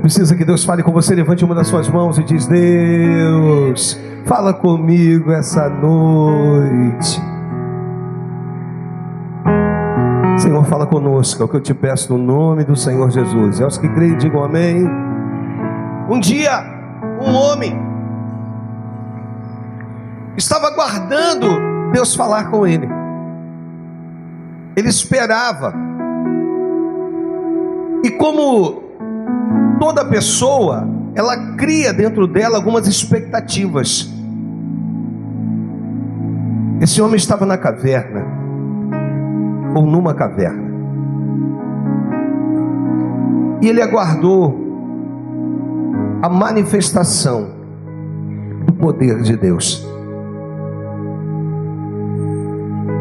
Precisa que Deus fale com você? Levante uma das suas mãos e diz: Deus, fala comigo essa noite. Senhor, fala conosco, é o que eu te peço no nome do Senhor Jesus. E aos que creem, digam amém. Um dia, um homem estava aguardando Deus falar com ele. Ele esperava. E como toda pessoa, ela cria dentro dela algumas expectativas. Esse homem estava na caverna, ou numa caverna, e ele aguardou a manifestação do poder de Deus.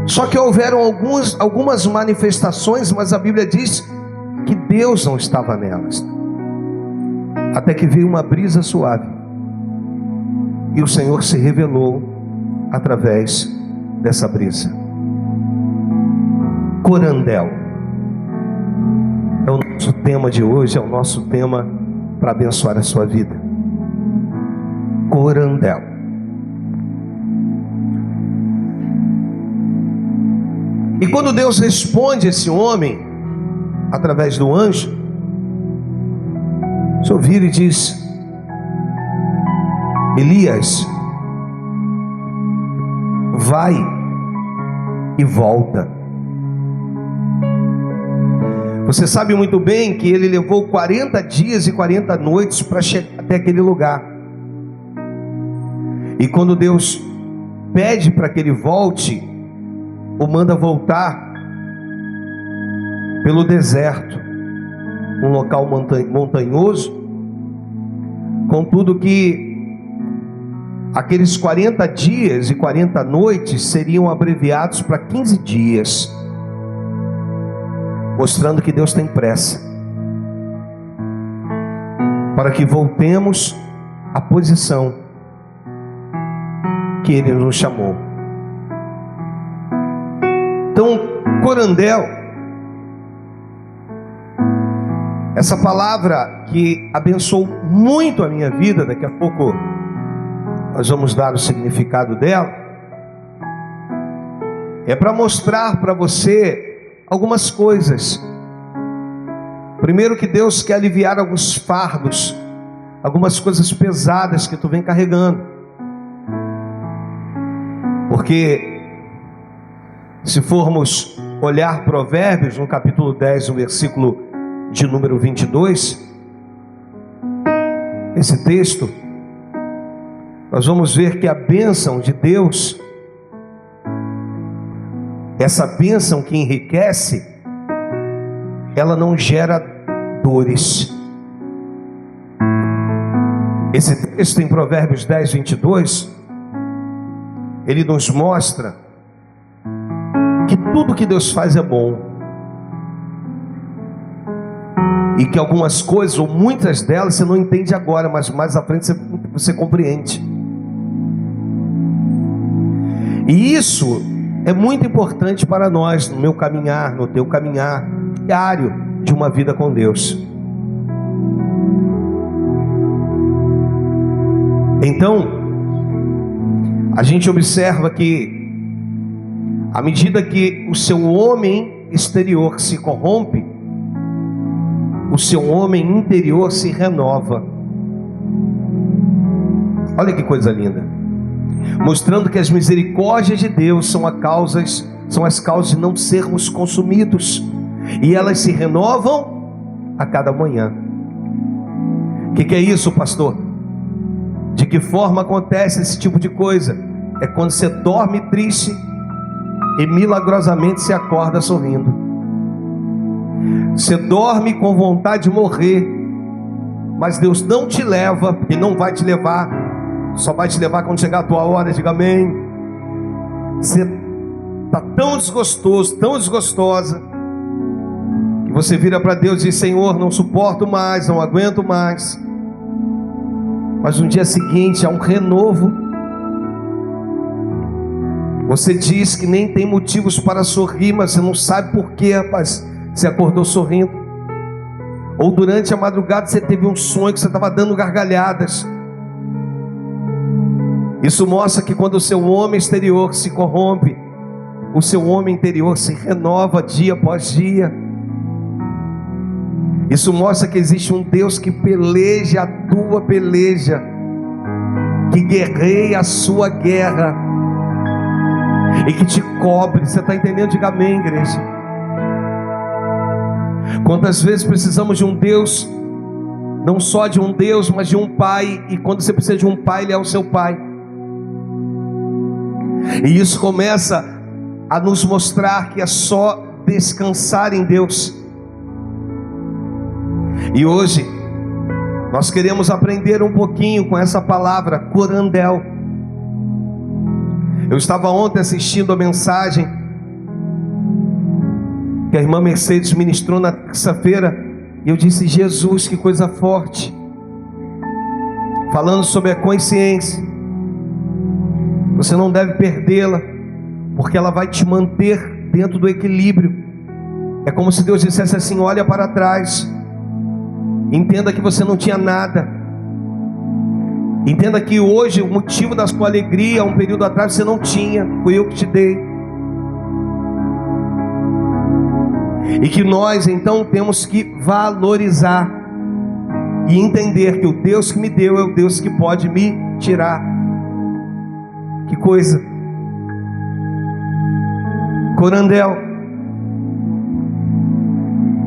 Só que houveram algumas manifestações, mas a Bíblia diz que Deus não estava nelas. Até que veio uma brisa suave e o Senhor se revelou através dessa brisa. Corandel é o nosso tema de hoje, é o nosso tema para abençoar a sua vida. Corandel. E quando Deus responde esse homem através do anjo, o Senhor vira e diz: Elias, vai e volta. Você sabe muito bem que ele levou 40 dias e 40 noites para chegar até aquele lugar. E quando Deus pede para que ele volte, ou manda voltar pelo deserto, um local montanhoso, contudo que aqueles 40 dias e 40 noites seriam abreviados para 15 dias, mostrando que Deus tem pressa, para que voltemos à posição que Ele nos chamou. Então, corandel, essa palavra que abençoou muito a minha vida, daqui a pouco nós vamos dar o significado dela, é para mostrar para você algumas coisas. Primeiro, que Deus quer aliviar alguns fardos, algumas coisas pesadas que tu vem carregando. Porque se formos olhar Provérbios, no capítulo 10, no versículo de número 22, esse texto, nós vamos ver que a bênção de Deus, essa bênção que enriquece, ela não gera dores. Esse texto em Provérbios 10, 22, ele nos mostra que tudo que Deus faz é bom, e que algumas coisas, ou muitas delas, você não entende agora, mas mais à frente você compreende. E isso é muito importante para nós, no meu caminhar, no teu caminhar diário de uma vida com Deus. Então, a gente observa que à medida que o seu homem exterior se corrompe, o seu homem interior se renova. Olha que coisa linda, mostrando que as misericórdias de Deus são as causas de não sermos consumidos, e elas se renovam a cada manhã. O que é isso, pastor? De que forma acontece esse tipo de coisa? É quando você dorme triste e milagrosamente se acorda sorrindo. Você dorme com vontade de morrer, mas Deus não te leva, e não vai te levar, só vai te levar quando chegar a tua hora. Diga amém. Você está tão desgostoso, tão desgostosa, que você vira para Deus e diz: Senhor, não suporto mais, não aguento mais. Mas no dia seguinte há um renovo. Você diz que nem tem motivos para sorrir, mas você não sabe por quê, rapaz. Você acordou sorrindo. Ou durante a madrugada você teve um sonho que você estava dando gargalhadas. Isso mostra que quando o seu homem exterior se corrompe, o seu homem interior se renova dia após dia. Isso mostra que existe um Deus que peleja a tua peleja, que guerreia a sua guerra e que te cobre. Você está entendendo? Diga amém, igreja. Quantas vezes precisamos de um Deus, não só de um Deus, mas de um Pai, e quando você precisa de um Pai, Ele é o seu Pai. E isso começa a nos mostrar que é só descansar em Deus. E hoje nós queremos aprender um pouquinho com essa palavra, corandel. Eu estava ontem assistindo a mensagem que a irmã Mercedes ministrou na terça-feira, e eu disse: Jesus, que coisa forte, falando sobre a consciência. Você não deve perdê-la, porque ela vai te manter dentro do equilíbrio. É como se Deus dissesse assim: olha para trás, entenda que você não tinha nada, entenda que hoje o motivo da sua alegria, um período atrás você não tinha, foi eu que te dei. E que nós então temos que valorizar e entender que o Deus que me deu é o Deus que pode me tirar. Que coisa! Corandel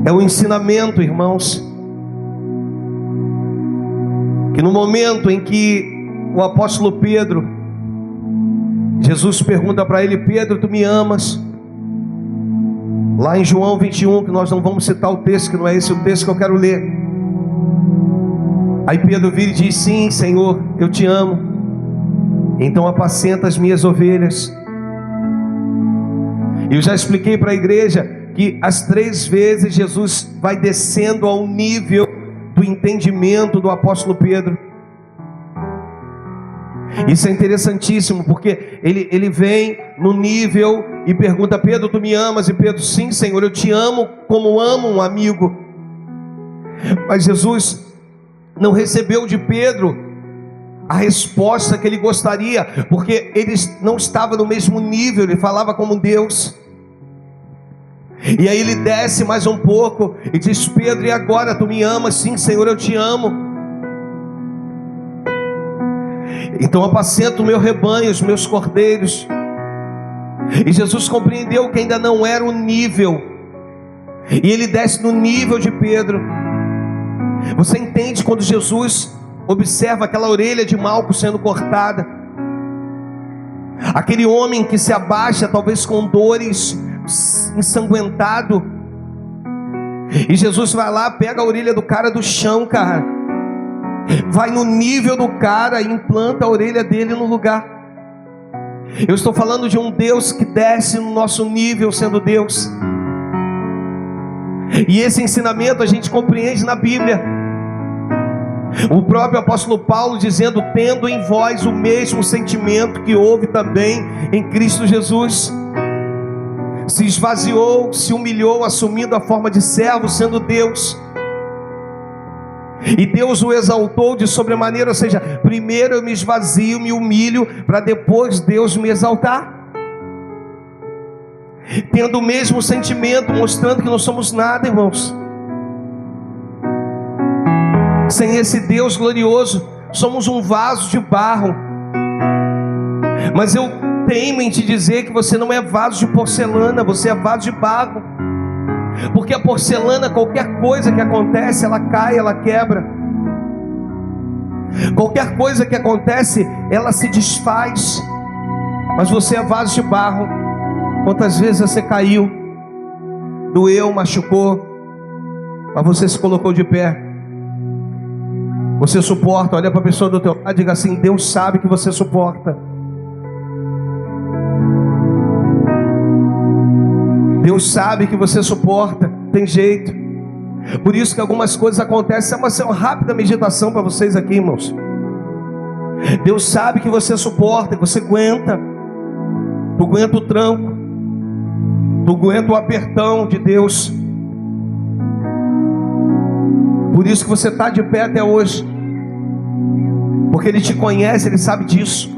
é o ensinamento, irmãos, que no momento em que o apóstolo Pedro, Jesus pergunta para ele: Pedro, tu me amas? Lá em João 21, que nós não vamos citar o texto, que não é esse o texto que eu quero ler. Aí Pedro vira e diz: sim, Senhor, eu te amo. Então apacenta as minhas ovelhas. Eu já expliquei para a igreja que as 3 vezes Jesus vai descendo ao nível do entendimento do apóstolo Pedro. Isso é interessantíssimo, porque ele vem no nível e pergunta: Pedro, tu me amas? E Pedro: sim, Senhor, eu te amo como amo um amigo. Mas Jesus não recebeu de Pedro a resposta que ele gostaria, porque ele não estava no mesmo nível, ele falava como Deus. E aí ele desce mais um pouco e diz: Pedro, e agora tu me amas? Sim, Senhor, eu te amo. Então apacenta o meu rebanho, os meus cordeiros. E Jesus compreendeu que ainda não era o nível, e ele desce no nível de Pedro. Você entende quando Jesus observa aquela orelha de Malco sendo cortada, aquele homem que se abaixa, talvez com dores, ensanguentado, e Jesus vai lá, pega a orelha do cara do chão, cara, vai no nível do cara e implanta a orelha dele no lugar. Eu estou falando de um Deus que desce no nosso nível, sendo Deus. E esse ensinamento a gente compreende na Bíblia. O próprio apóstolo Paulo dizendo: tendo em vós o mesmo sentimento que houve também em Cristo Jesus. Se esvaziou, se humilhou, assumindo a forma de servo, sendo Deus. E Deus o exaltou de sobremaneira, ou seja, primeiro eu me esvazio, me humilho, para depois Deus me exaltar. Tendo o mesmo sentimento, mostrando que não somos nada, irmãos. Sem esse Deus glorioso, somos um vaso de barro. Mas eu teimo em te dizer que você não é vaso de porcelana, você é vaso de barro. Porque a porcelana, qualquer coisa que acontece, ela cai, ela quebra. Qualquer coisa que acontece, ela se desfaz. Mas você é vaso de barro. Quantas vezes você caiu, doeu, machucou, mas você se colocou de pé. Você suporta. Olha para a pessoa do teu lado e diga assim: Deus sabe que você suporta. Deus sabe que você suporta, tem jeito. Por isso que algumas coisas acontecem. Vai ser uma rápida meditação para vocês aqui, irmãos. Deus sabe que você suporta, que você aguenta. Tu aguenta o tranco, tu aguenta o apertão de Deus. Por isso que você está de pé até hoje, porque Ele te conhece, Ele sabe disso.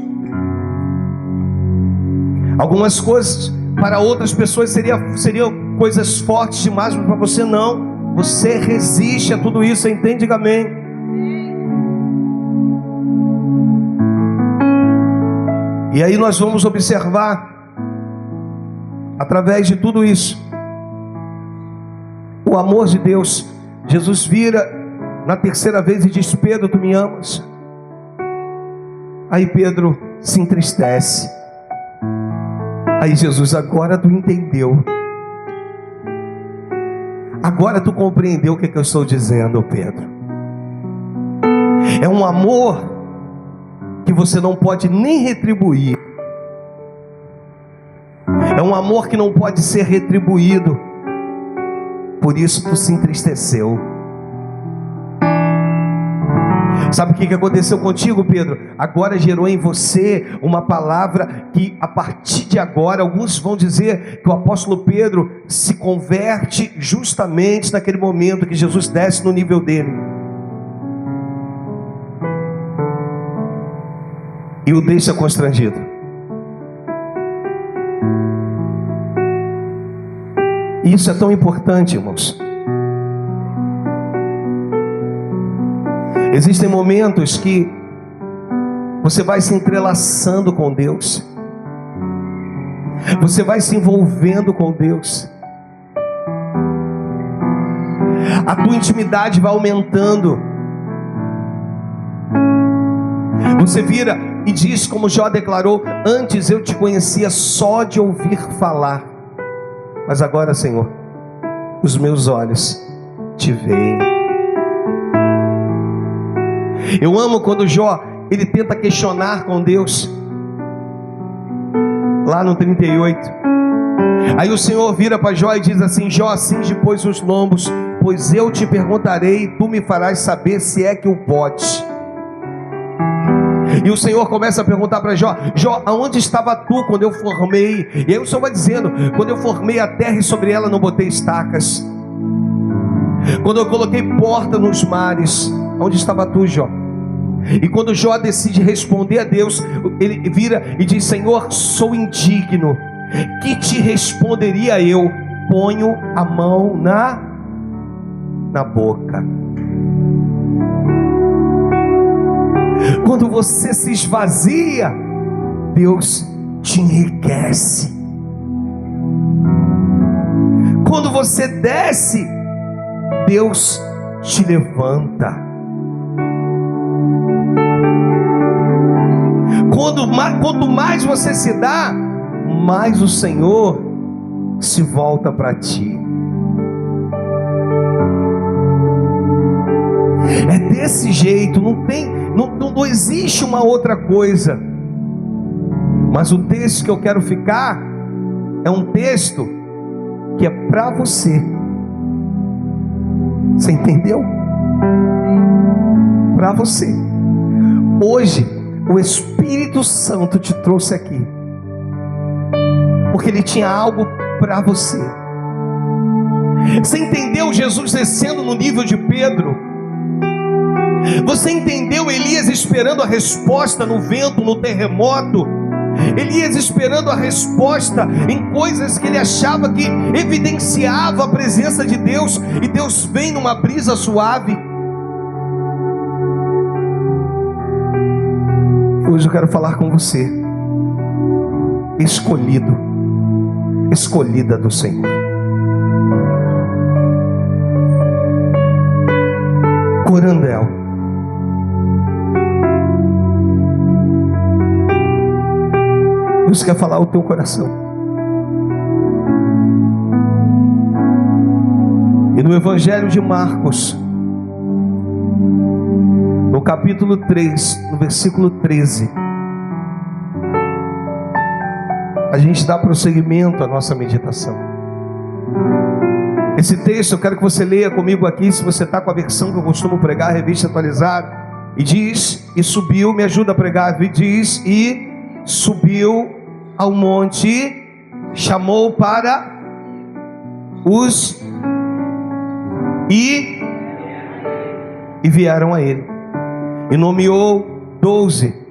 Algumas coisas para outras pessoas seriam coisas fortes demais, mas para você não. Você resiste a tudo isso, você entende? Diga amém. E aí nós vamos observar, através de tudo isso, o amor de Deus. Jesus vira na terceira vez e diz: Pedro, tu me amas? Aí Pedro se entristece. Aí Jesus: agora tu entendeu, agora tu compreendeu o que eu estou dizendo, Pedro. É um amor que você não pode nem retribuir. É um amor que não pode ser retribuído. Por isso tu se entristeceu. Sabe o que aconteceu contigo, Pedro? Agora gerou em você uma palavra que, a partir de agora, alguns vão dizer que o apóstolo Pedro se converte justamente naquele momento que Jesus desce no nível dele e o deixa constrangido. Isso é tão importante, irmãos. Existem momentos que você vai se entrelaçando com Deus, você vai se envolvendo com Deus, a tua intimidade vai aumentando. Você vira e diz como Jó declarou: antes eu te conhecia só de ouvir falar, mas agora, Senhor, os meus olhos te veem. Eu amo quando Jó, ele tenta questionar com Deus, lá no 38. Aí o Senhor vira para Jó e diz assim: Jó, cinge pois os lombos, pois eu te perguntarei, e tu me farás saber se é que o podes. E o Senhor começa a perguntar para Jó: Jó, aonde estava tu quando eu formei? E aí o Senhor vai dizendo: quando eu formei a terra e sobre ela não botei estacas, quando eu coloquei porta nos mares, onde estava tu, Jó? E quando Jó decide responder a Deus, ele vira e diz: Senhor, sou indigno, que te responderia eu? Ponho a mão na boca. Quando você se esvazia, Deus te enriquece. Quando você desce, Deus te levanta. Quanto mais você se dá, mais o Senhor se volta para ti. É desse jeito, não existe uma outra coisa. Mas o texto que eu quero ficar é um texto que é para você. Você entendeu? Para você. Hoje o Espírito Santo te trouxe aqui porque Ele tinha algo para você. Você entendeu Jesus descendo no nível de Pedro? Você entendeu Elias esperando a resposta no vento, no terremoto? Elias esperando a resposta em coisas que ele achava que evidenciava a presença de Deus, e Deus vem numa brisa suave. Hoje eu quero falar com você, escolhido, escolhida do Senhor. Corandel. Deus quer falar o teu coração. E no Evangelho de Marcos, no capítulo 3, no versículo 13, a gente dá prosseguimento à nossa meditação. Esse texto eu quero que você leia comigo aqui, se você está com a versão que eu costumo pregar, revista atualizada. E diz, e subiu, me ajuda a pregar, e diz, e subiu ao monte, chamou para os, e e vieram a ele, e nomeou 12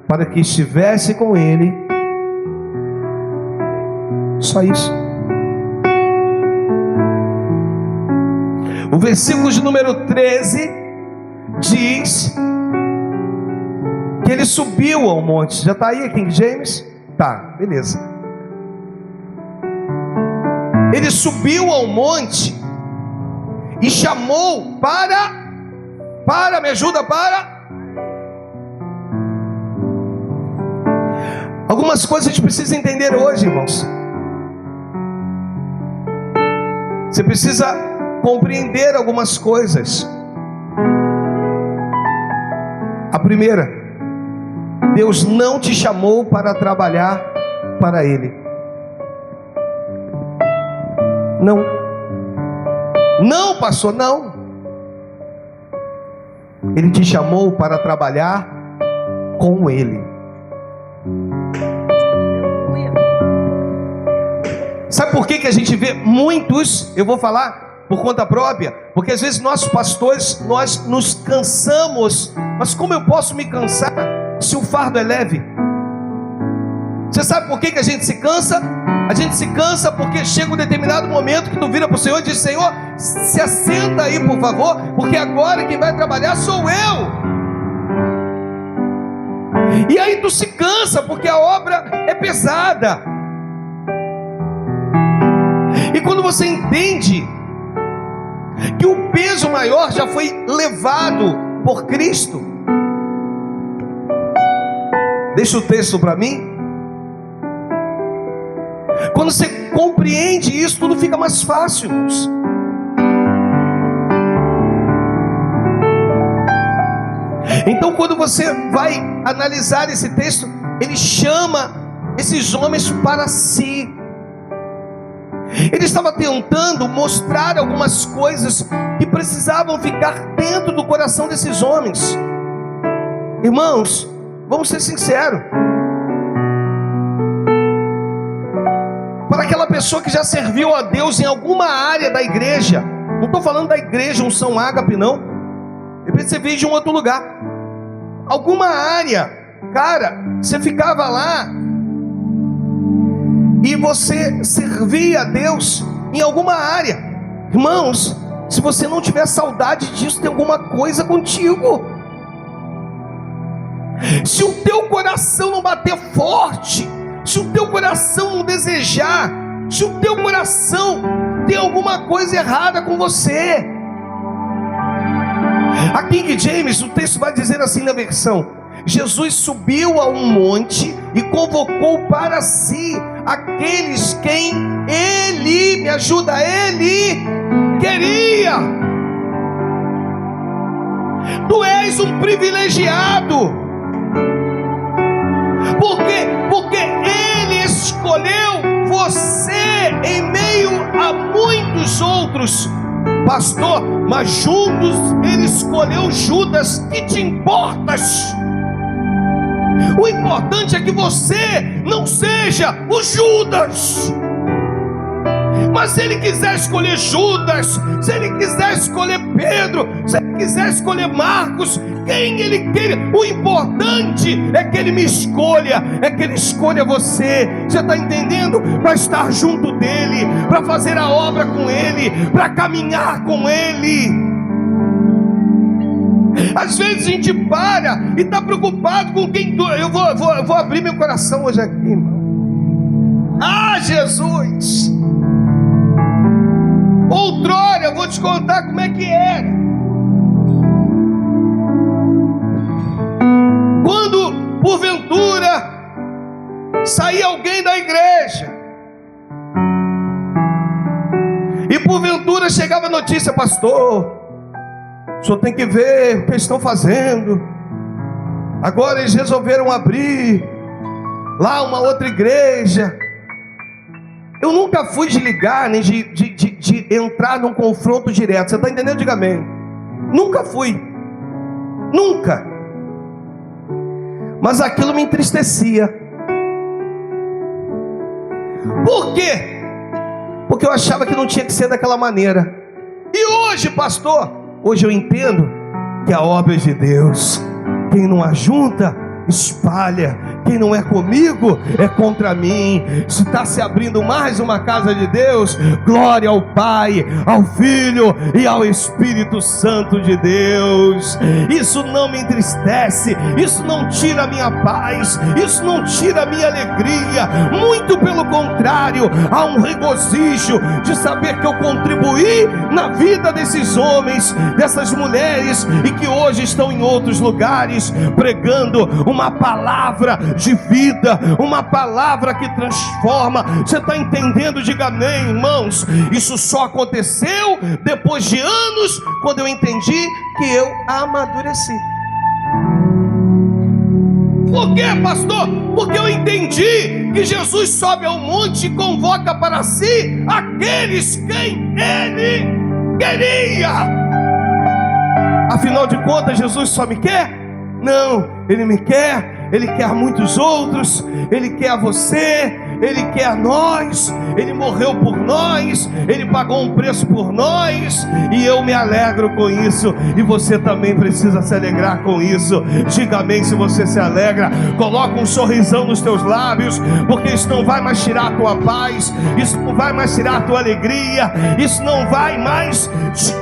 para que estivesse com ele. Só isso. O versículo de número 13 diz que ele subiu ao monte. Já está aí, King James? Tá, beleza. Ele subiu ao monte e chamou me ajuda, algumas coisas a gente precisa entender hoje, irmãos. Você precisa compreender algumas coisas. A primeira, Deus não te chamou para trabalhar para Ele. Não, pastor, não. Ele te chamou para trabalhar com Ele. Sabe por que a gente vê muitos, eu vou falar por conta própria, porque às vezes nossos pastores, nós nos cansamos. Mas como eu posso me cansar se o fardo é leve? Você sabe por que a gente se cansa? A gente se cansa porque chega um determinado momento que tu vira para o Senhor e diz: Senhor, se assenta aí por favor, porque agora quem vai trabalhar sou eu. E aí tu se cansa porque a obra é pesada. E quando você entende que o peso maior já foi levado por Cristo, deixa o texto para mim. Quando você compreende isso, tudo fica mais fácil, irmãos. Então, quando você vai analisar esse texto, ele chama esses homens para si. Ele estava tentando mostrar algumas coisas que precisavam ficar dentro do coração desses homens. Irmãos, vamos ser sinceros. Para aquela pessoa que já serviu a Deus em alguma área da igreja, não estou falando da igreja Unção Ágape, não. Eu percebi de um outro lugar. Alguma área, cara, você ficava lá e você servia a Deus em alguma área. Irmãos, se você não tiver saudade disso, tem alguma coisa contigo. Se o teu coração não bater forte, se o teu coração não desejar, se o teu coração tem alguma coisa errada com você. A King James, o texto vai dizer assim na versão: Jesus subiu a um monte e convocou para si aqueles quem ele, me ajuda, ele queria. Tu és um privilegiado. Porque ele escolheu você em meio a muitos outros, pastor, mas juntos ele escolheu Judas. Que te importas? O importante é que você não seja o Judas. Mas se ele quiser escolher Judas, se ele quiser escolher Pedro, se ele quiser escolher Marcos, quem ele quer, o importante é que ele me escolha, é que ele escolha você. Você está entendendo? Para estar junto dele, para fazer a obra com ele, para caminhar com ele. Às vezes a gente para e está preocupado com quem... Eu vou abrir meu coração hoje aqui, irmão. Ah, Jesus! Outrora, eu vou te contar como é que era. Quando, porventura, saía alguém da igreja e porventura chegava a notícia: pastor, o senhor tem que ver o que eles estão fazendo. Agora eles resolveram abrir lá uma outra igreja. Eu nunca fui de ligar, nem de entrar num confronto direto. Você está entendendo? Diga amém. Nunca fui. Nunca. Mas aquilo me entristecia. Por quê? Porque eu achava que não tinha que ser daquela maneira. E hoje, pastor, hoje eu entendo que a obra é de Deus. Quem não ajunta, espalha. Quem não é comigo, é contra mim. Se está se abrindo mais uma casa de Deus, glória ao Pai, ao Filho e ao Espírito Santo de Deus. Isso não me entristece, isso não tira a minha paz, isso não tira a minha alegria. Muito pelo contrário, há um regozijo de saber que eu contribuí na vida desses homens, dessas mulheres, e que hoje estão em outros lugares pregando uma palavra de vida, uma palavra que transforma. Você está entendendo? Diga amém, irmãos. Isso só aconteceu depois de anos, quando eu entendi que eu amadureci. Por quê, pastor? Porque eu entendi que Jesus sobe ao monte e convoca para si aqueles quem Ele queria. Afinal de contas, Jesus só me quer? Não, Ele me quer, Ele quer muitos outros, Ele quer você, Ele quer nós, Ele morreu por nós, Ele pagou um preço por nós, e eu me alegro com isso, e você também precisa se alegrar com isso. Diga amém se você se alegra. Coloca um sorrisão nos teus lábios, porque isso não vai mais tirar a tua paz, isso não vai mais tirar a tua alegria, isso não vai mais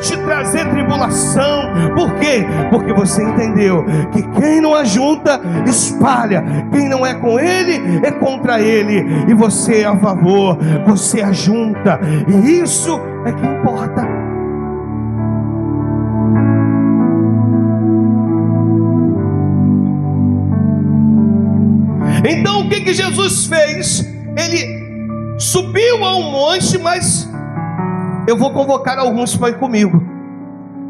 te trazer tribulação. Por quê? Porque você entendeu que quem não ajunta, espalha. Quem não é com Ele, é contra Ele. E você é a favor, você ajunta. E isso é que importa. Então o que Jesus fez? Ele subiu a um monte, mas eu vou convocar alguns para ir comigo.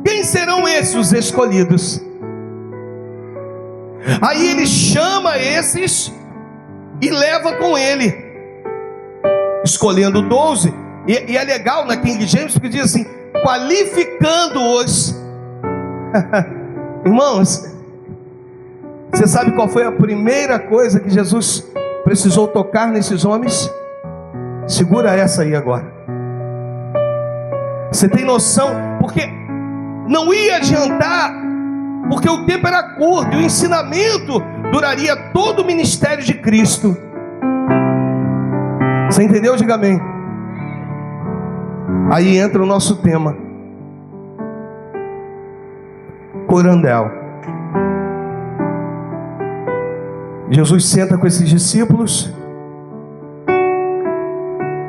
Quem serão esses os escolhidos? Aí ele chama esses e leva com ele, escolhendo 12. E é legal na King James, porque diz assim: qualificando-os. Irmãos, você sabe qual foi a primeira coisa que Jesus precisou tocar nesses homens? Segura essa aí agora. Você tem noção? Porque não ia adiantar, porque o tempo era curto e o ensinamento duraria todo o ministério de Cristo. Você entendeu? Diga amém. Aí entra o nosso tema: Corandel. Jesus senta com esses discípulos,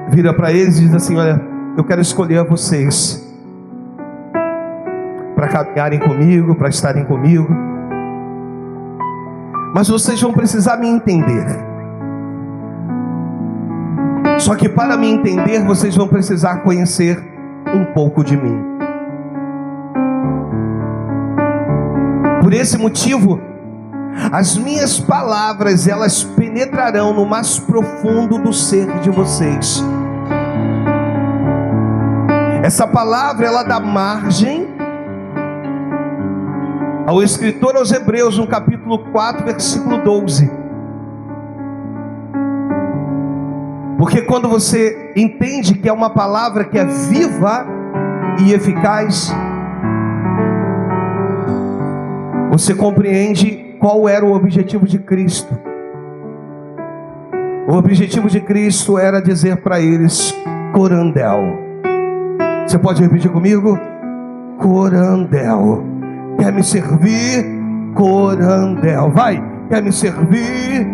vira para eles e diz assim: olha, eu quero escolher vocês para caminharem comigo, para estarem comigo, mas vocês vão precisar me entender. Só que para me entender, vocês vão precisar conhecer um pouco de mim. Por esse motivo, as minhas palavras, elas penetrarão no mais profundo do ser de vocês. Essa palavra, ela dá margem ao escritor aos Hebreus, no capítulo 4, versículo 12. Porque quando você entende que é uma palavra que é viva e eficaz, você compreende qual era o objetivo de Cristo. O objetivo de Cristo era dizer para eles: Corandel. Você pode repetir comigo? Corandel. Quer me servir? Corandel. Vai. Quer me servir?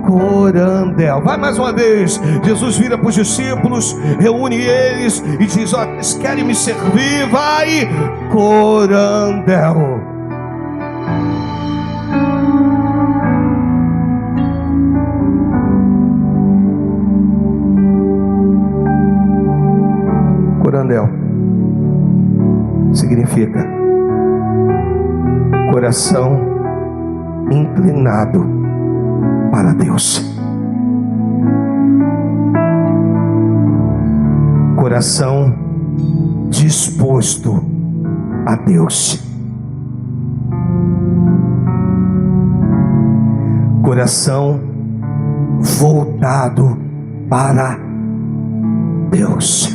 Corandel. Vai mais uma vez. Jesus vira para os discípulos, reúne eles e diz: ó, eles querem me servir? Vai. Corandel. Corandel significa coração inclinado para Deus. Coração disposto a Deus. Coração voltado para Deus.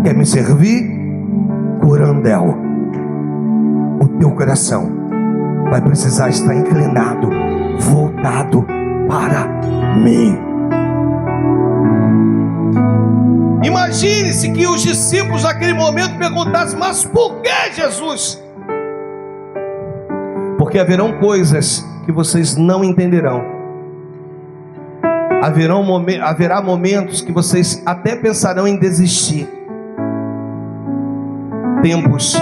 Quer me servir? corandel, o teu coração vai precisar estar inclinado, voltado para mim. Imagine-se que os discípulos naquele momento perguntassem: mas por que, Jesus? Porque haverão coisas que vocês não entenderão. Haverá momentos que vocês até pensarão em desistir. Tempos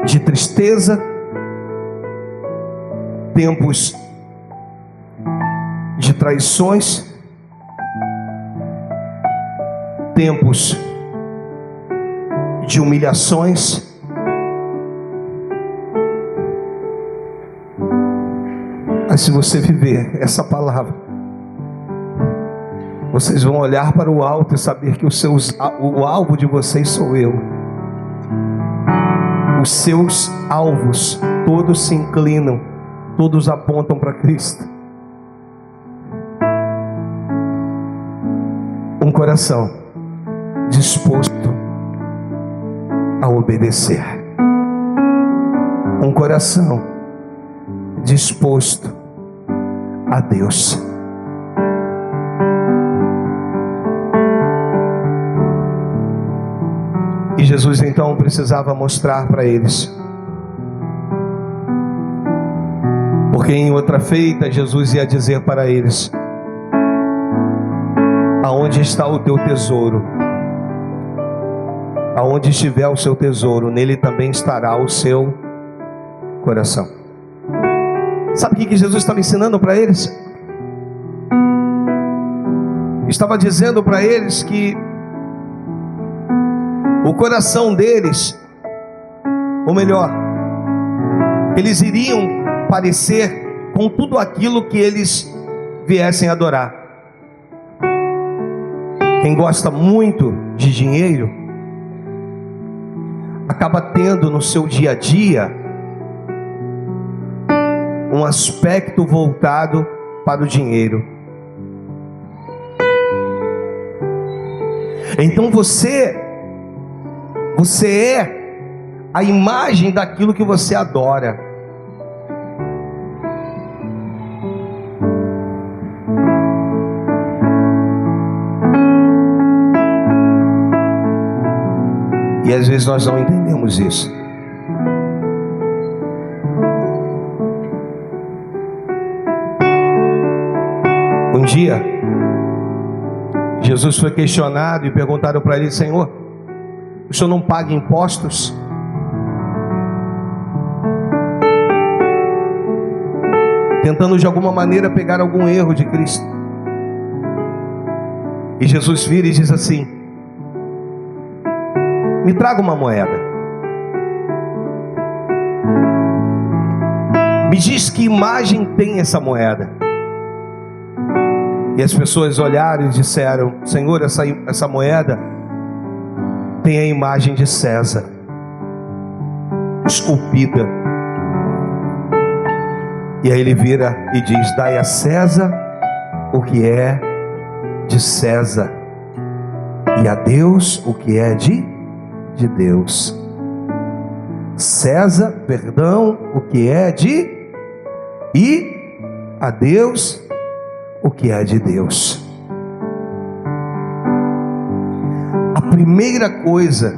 de tristeza, tempos de traições, tempos de humilhações, mas se você viver essa palavra, vocês vão olhar para o alto e saber que o alvo de vocês sou eu. Os seus alvos todos se inclinam, todos apontam para Cristo. Um coração disposto a obedecer. Um coração disposto a Deus. E Jesus então precisava mostrar para eles. Porque em outra feita Jesus ia dizer para eles: aonde está o teu tesouro? Aonde estiver o seu tesouro, nele também estará o seu coração. Sabe o que Jesus estava ensinando para eles? Estava dizendo para eles que o coração deles, ou melhor, eles iriam parecer com tudo aquilo que eles viessem adorar. Quem gosta muito de dinheiro acaba tendo no seu dia a dia um aspecto voltado para o dinheiro. Então você é a imagem daquilo que você adora. E às vezes nós não entendemos isso. Um dia, Jesus foi questionado e perguntaram para ele: Senhor, o senhor não paga impostos? Tentando de alguma maneira pegar algum erro de Cristo. E Jesus vira e diz assim: me traga uma moeda. Me diz que imagem tem essa moeda. E as pessoas olharam e disseram: Senhor, essa moeda tem a imagem de César, esculpida. E aí ele vira e diz: dai a César o que é de César, e a Deus o que é de Deus. César, perdão, o que é e a Deus o que é de Deus. A primeira coisa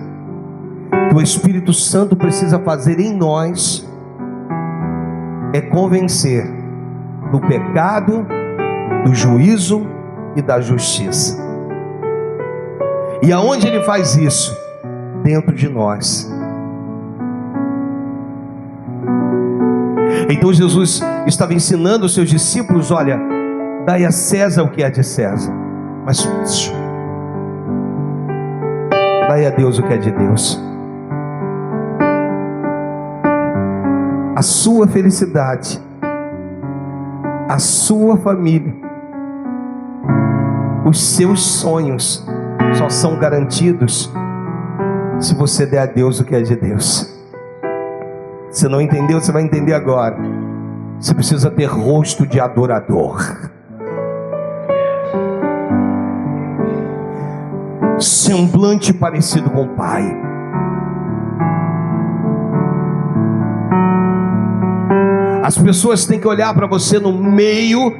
que o Espírito Santo precisa fazer em nós é convencer do pecado, do juízo e da justiça. E aonde ele faz isso? Dentro de nós. Então Jesus estava ensinando os seus discípulos: olha, dai a César o que é de César, mas dai a Deus o que é de Deus. A sua felicidade, a sua família, os seus sonhos só são garantidos se você der a Deus o que é de Deus. Se não entendeu, você vai entender agora. Você precisa ter rosto de adorador, semblante parecido com o Pai. As pessoas têm que olhar para você no meio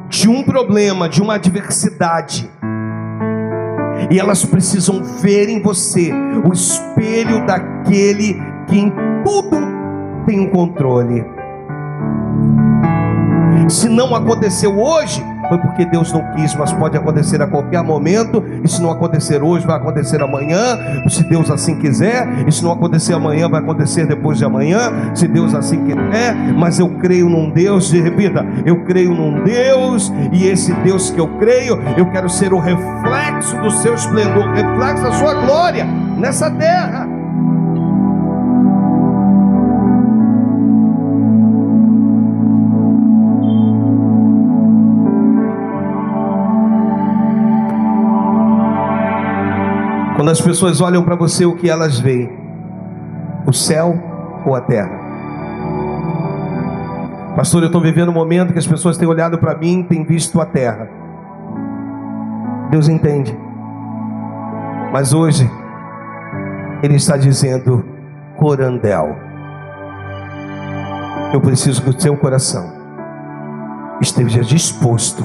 de um problema, de uma adversidade, e elas precisam ver em você o espelho daquele que em tudo tem um controle. Se não aconteceu hoje, foi porque Deus não quis, mas pode acontecer a qualquer momento. E se não acontecer hoje, vai acontecer amanhã, se Deus assim quiser. E se não acontecer amanhã, vai acontecer depois de amanhã, se Deus assim quiser. Mas eu creio num Deus, repita, eu creio num Deus, e esse Deus que eu creio, eu quero ser o reflexo do seu esplendor, reflexo da sua glória nessa terra. Quando as pessoas olham para você, o que elas veem? O céu ou a terra? Pastor, eu estou vivendo um momento que as pessoas têm olhado para mim e têm visto a terra. Deus entende. Mas hoje, Ele está dizendo: Corandel, eu preciso que o seu coração esteja disposto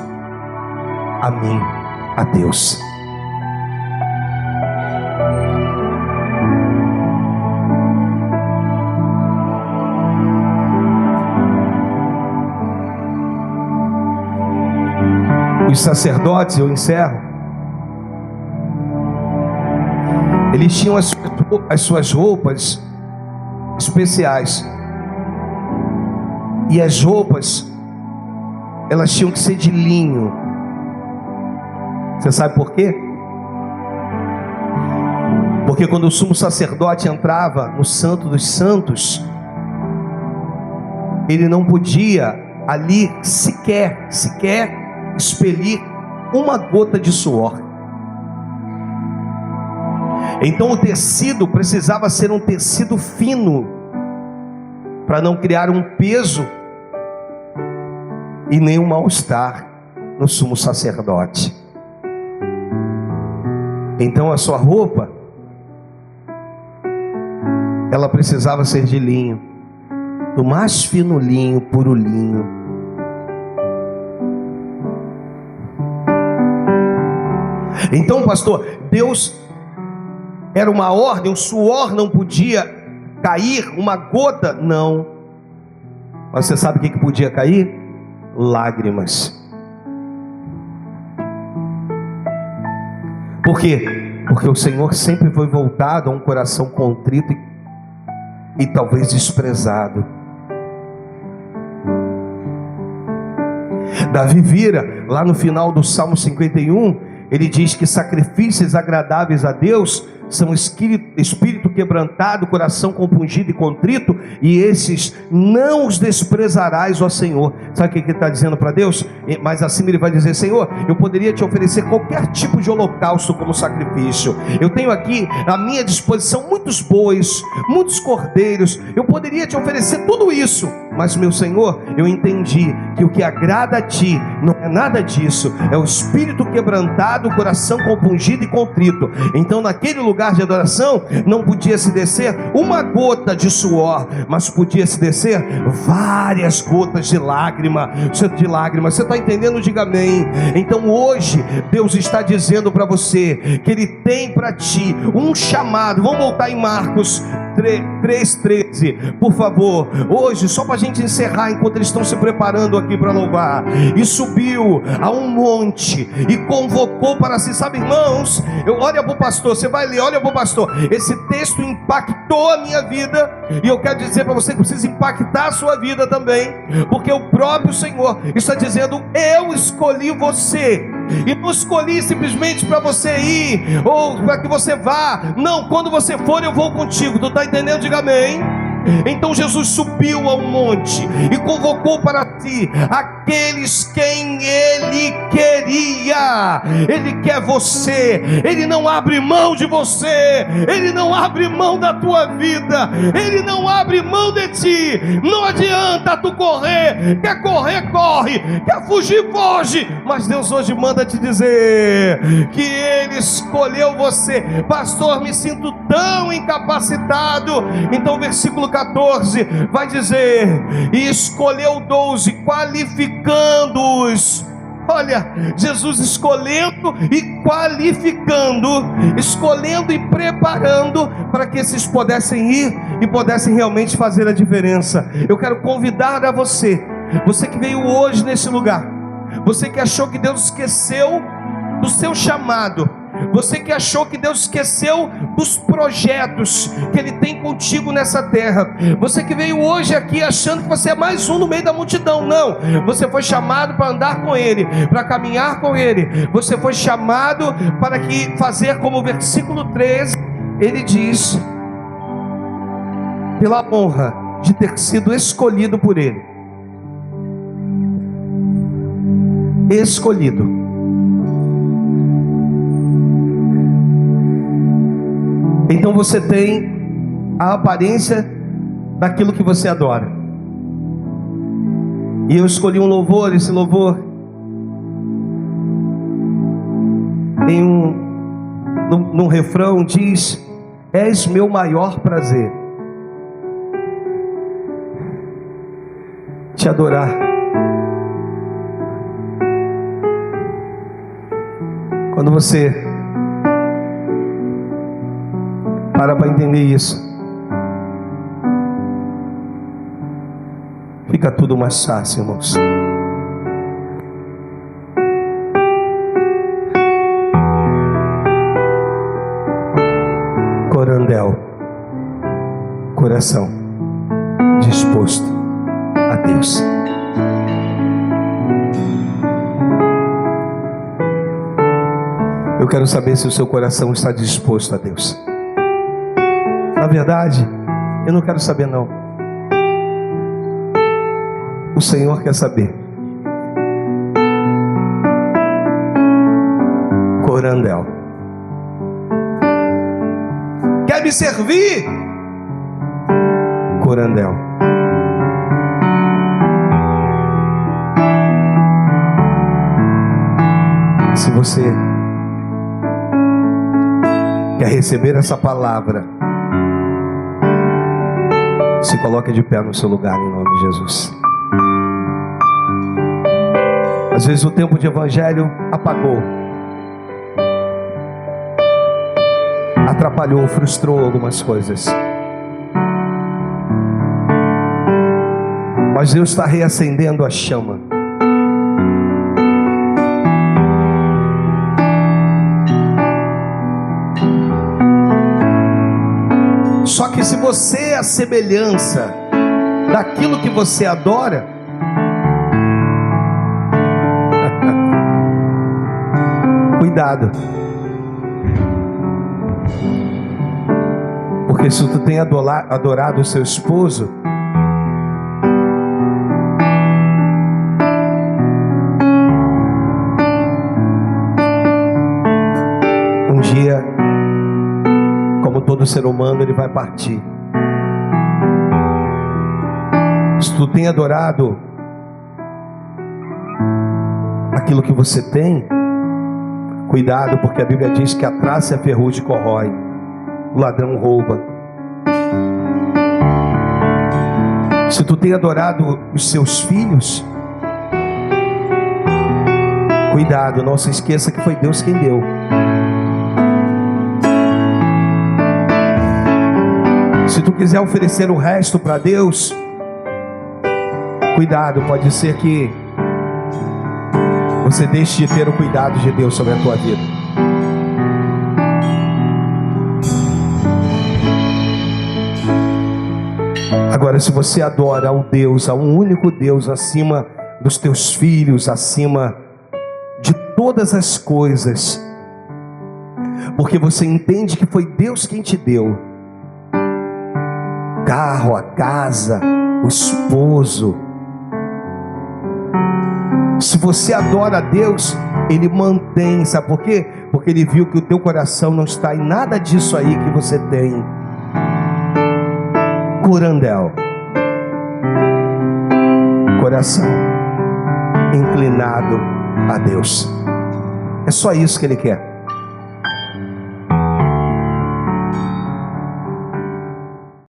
a mim, a Deus. Os sacerdotes, eu encerro, eles tinham as suas roupas especiais, e as roupas, elas tinham que ser de linho. Você sabe por quê? Porque quando o sumo sacerdote entrava no Santo dos Santos, ele não podia ali sequer expelir uma gota de suor. Então o tecido precisava ser um tecido fino, para não criar um peso e nem um mal-estar no sumo sacerdote. Então a sua roupa, ela precisava ser de linho, do mais fino linho, puro linho. Então, pastor, Deus era uma ordem, o suor não podia cair, uma gota, não. Mas você sabe o que podia cair? Lágrimas. Por quê? Porque o Senhor sempre foi voltado a um coração contrito e talvez desprezado. Davi vira, lá no final do Salmo 51, ele diz que sacrifícios agradáveis a Deus são espírito quebrantado, coração compungido e contrito, e esses não os desprezarás, ó Senhor. Sabe o que ele está dizendo para Deus? Mas acima ele vai dizer: Senhor, eu poderia te oferecer qualquer tipo de holocausto como sacrifício. Eu tenho aqui à minha disposição muitos bois, muitos cordeiros, eu poderia te oferecer tudo isso. Mas, meu Senhor, eu entendi que o que agrada a Ti não é nada disso, é o espírito quebrantado, o coração compungido e contrito. Então naquele lugar de adoração não podia se descer uma gota de suor, mas podia se descer várias gotas de lágrima. Você está entendendo? Diga amém. Então hoje Deus está dizendo para você que Ele tem para ti um chamado. Vamos voltar em Marcos 3:13, por favor. Hoje, só para a gente encerrar, enquanto eles estão se preparando aqui para louvar. E subiu a um monte e convocou para si. Sabe, irmãos, olha para o pastor, você vai ler, olha para o pastor. Esse texto impactou a minha vida, e eu quero dizer para você que precisa impactar a sua vida também, porque o próprio Senhor está dizendo: eu escolhi você. E não escolhi simplesmente para você ir, ou para que você vá. Não, quando você for, eu vou contigo. Tu está entendendo? Diga amém. Então Jesus subiu a um monte e convocou para si aqueles quem Ele queria. Ele quer você. Ele não abre mão de você. Ele não abre mão da tua vida. Ele não abre mão de ti. Não adianta tu correr. Quer correr, corre. Quer fugir, foge. Mas Deus hoje manda te dizer que Ele escolheu você. Pastor, me sinto tão incapacitado. Então versículo 14, vai dizer: e escolheu 12, qualificando-os. Olha, Jesus escolhendo e qualificando, escolhendo e preparando para que esses pudessem ir e pudessem realmente fazer a diferença. Eu quero convidar a você que veio hoje nesse lugar, você que achou que Deus esqueceu do seu chamado, você que achou que Deus esqueceu dos projetos que Ele tem contigo nessa terra, você que veio hoje aqui achando que você é mais um no meio da multidão. Não, você foi chamado para andar com Ele, para caminhar com Ele. Você foi chamado para fazer como o versículo 13, ele diz: pela honra de ter sido escolhido por Ele. Escolhido. Então você tem a aparência daquilo que você adora. E eu escolhi um louvor. Esse louvor tem num refrão diz: és meu maior prazer te adorar. Quando você para entender isso, fica tudo mais fácil, irmãos. Corandel, coração disposto a Deus. Eu quero saber se o seu coração está disposto a Deus. Na verdade, eu não quero saber não. O Senhor quer saber. Corandel. Quer me servir? Corandel. Se você quer receber essa palavra, se coloque de pé no seu lugar em nome de Jesus. Às vezes o tempo de evangelho apagou, atrapalhou, frustrou algumas coisas. Mas Deus está reacendendo a chama. Só que se você é a semelhança daquilo que você adora, cuidado, porque se tu tem adorado o seu esposo, um dia, como todo ser humano, ele vai partir. Se tu tem adorado aquilo que você tem, cuidado, porque a Bíblia diz que a traça e a ferrugem corrói, o ladrão rouba. Se tu tem adorado os seus filhos, cuidado, não se esqueça que foi Deus quem deu. Se tu quiser oferecer o resto para Deus, cuidado, pode ser que você deixe de ter o cuidado de Deus sobre a tua vida. Agora, se você adora ao Deus, a um único Deus, acima dos teus filhos, acima de todas as coisas, porque você entende que foi Deus quem te deu carro, a casa, o esposo. Se você adora a Deus, Ele mantém, sabe por quê? Porque Ele viu que o teu coração não está em nada disso aí que você tem. Corandel, coração inclinado a Deus. É só isso que Ele quer.